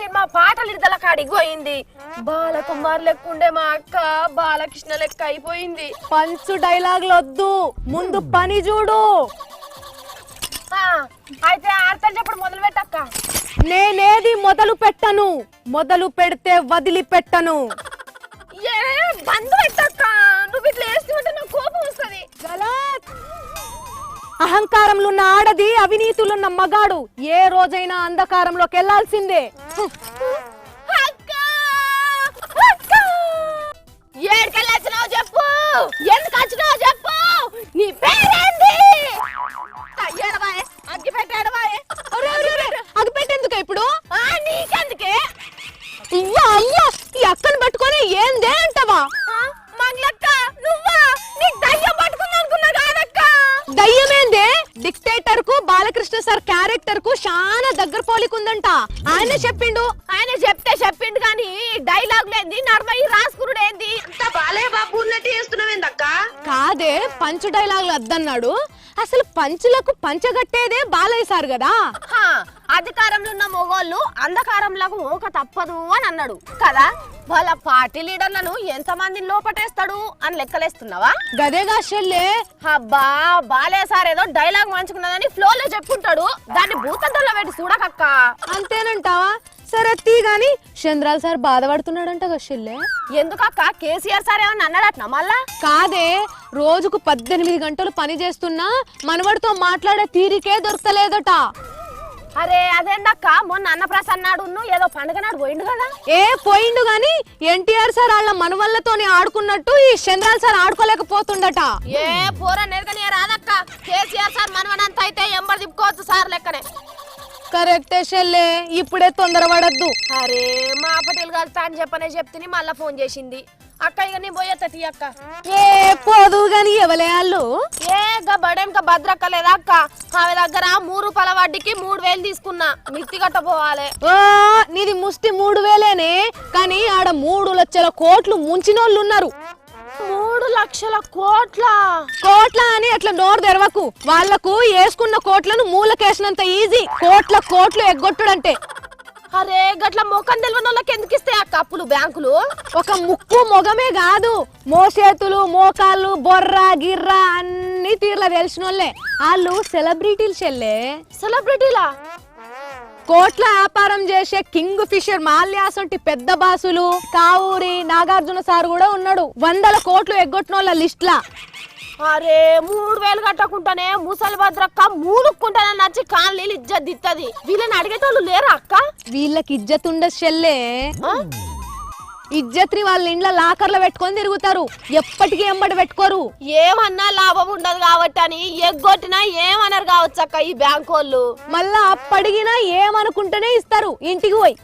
చేసి మా పాటలు ఇద్దల కాడికి పోయింది. బాలకుమార్ లెక్కుండే మా అక్క బాలకృష్ణ లెక్క అయిపోయింది. పంచు డైలాగులు వద్దు, ముందు పని చూడు. అయితే ఆర్తలు చెప్పడం మొదలు పెట్టక్క. నేనేది మొదలు పెట్టను, మొదలు పెడితే వదిలిపెట్టను. ఏ బంద్ పెట్టక్క, నువ్వు ఇట్లా వేస్తుంటే నాకు కోపం వస్తుంది. అహంకారంలో ఉన్న ఆడది, అవినీతులున్న మగాడు ఏ రోజైనా అంధకారంలోకి వెళ్లాల్సిందే. ఏడుకెళ్ళొచ్చినావు చెప్పు, ఎందుకు వచ్చినావు చెప్పు, నీ పేరేంది? అగిపెట్టేందుకే ఇప్పుడు? నీకెందుకే? అయ్యా అయ్యా, ఈ అక్కను పట్టుకొని ఏందే అంటావా? మంగళక్క నువ్వా? నీకు దయ్యం పట్టుకుంది అనుకున్నా కాదక్క. దయ్యమేందే? డిక్టేటర్ కు బాలకృష్ణ సార్ క్యారెక్టర్ కు చాలా దగ్గర పోలికుందంట. ఆయన చెప్పిండు. ఆయన చెప్పిండు కానీ డైలాగ్ లేంది, నడమయి రాసుకురుడు ఏంది? బాలే బాబు ఉన్నట్టు చేస్తున్నావేందక్క? కాదే, పంచు డైలాగులు వద్దన్నాడు. అసలు పంచులకు పంచగట్టేదే బాలయ్య సార్ కదా. అధికారంలో ఉన్న మొగోళ్ళు అంధకారంలకు ఓక తప్పదు అని అన్నాడు కదా. వాళ్ళ పార్టీ లీడర్లను ఎంత మందిని లోపటేస్తాడు అని లెక్కలేస్తున్నావా? గదేగా చెల్లే. అబ్బా, బాలయ్య సార్ ఏదో డైలాగ్ మంచుకున్నదని ఫ్లోలో చెప్పుకుంటాడు, దాన్ని భూతంలో పెట్టి చూడకక్క. అంతేనంటావా? సరే తీ గాని, చంద్రాల్ సార్ బాధపడుతున్నాడంట చెల్లె. ఎందుకక్క? కేసీఆర్ సార్ ఏమన్నా అన్నాడట మళ్ళా? కాదే, రోజుకు 18 గంటలు పని చేస్తున్నా మనవడితో మాట్లాడే తీరికే దొరకలేదట. అరే అదేందక్క, మొన్న అన్నప్రసన్నాడు ఏదో పండుగ నాడు పోయిండు కదా. పోయిండు గాని ఎన్టీఆర్ సార్ వాళ్ళ మనవళ్ళతోని ఆడుకున్నట్టు ఈ చంద్రాల్ సార్ ఆడుకోలేకపోతుండట. పోర నెరగని రాదక్క, కేసీఆర్ సార్ మనవనంత అయితే ఎంబడి తిప్పుకోవచ్చు సార్ లెక్కనే. కరెక్టే చెల్లె, ఇప్పుడే తొందరపడద్దు. అరే మా పటేల్ కలుతా అని చెప్తే మళ్ళా ఫోన్ చేసింది. అక్క ఇక నీ పోయేత్త తీ అక్క. పోదు గాని ఎవలే వాళ్ళు? బడేంక భద్రక్క లేదా అక్క, ఆమె దగ్గర 3 రూపాయల వడ్డీకి 3000 తీసుకున్నా, మిత్తి కట్టపోవాలి. నీది ముష్టి 3000 కానీ ఆడ 3 లక్షల కోట్లు ముంచినోళ్ళు ఉన్నారు. 3 లక్షల కోట్ల అని అట్లా నోరు తెరవకు. వాళ్లకు వేసుకున్న కోట్లను మూలకేసినంత ఈజీ కోట్లు ఎగ్గొట్టుడంటే. అరే గట్ల మొఖం తెలియని వాళ్ళకి ఎందుకు ఇస్తాయి అక్క అప్పులు బ్యాంకులు? ఒక ముక్కు మొగమే కాదు, మోచేతులు మోకాళ్ళు బొర్ర గిర్ర అన్ని తీర్ల తెలిసినోళ్లే వాళ్ళు సెలబ్రిటీలు చెల్లే. సెలబ్రిటీలా? కోట్ల వ్యాపారం చేసే కింగ్ ఫిషర్ మాల్యాసంటి పెద్ద బాసులు, కావూరి నాగార్జున సార్ కూడా ఉన్నాడు 100 కోట్లు ఎగ్గొట్టినోళ్ళ లిస్ట్ లా. అరే 3000 కట్టకుండానే ముసలి భద్రక్క మూలుక్కుంటానని నచ్చి కాళ్ళు ఇజ్జత్ దిత్తది. వీళ్ళని అడిగేటోళ్ళు లేరా అక్క? వీళ్ళకి ఇజ్జత్ ఉండదు చెల్లే. ఇజ్జత్ని వాళ్ళ ఇండ్ల లాకర్లో పెట్టుకొని తిరుగుతారు, ఎప్పటికీ ఎంబడి పెట్టుకోరు. ఏమన్నా లాభం ఉండదు కాబట్టి అని ఎగ్గొట్టినా ఏమన్నారు కావచ్చు అక్క ఈ బ్యాంకు వాళ్ళు. మళ్ళా అప్పడిగినా ఏమనుకుంటేనే ఇస్తారు ఇంటికి పోయి.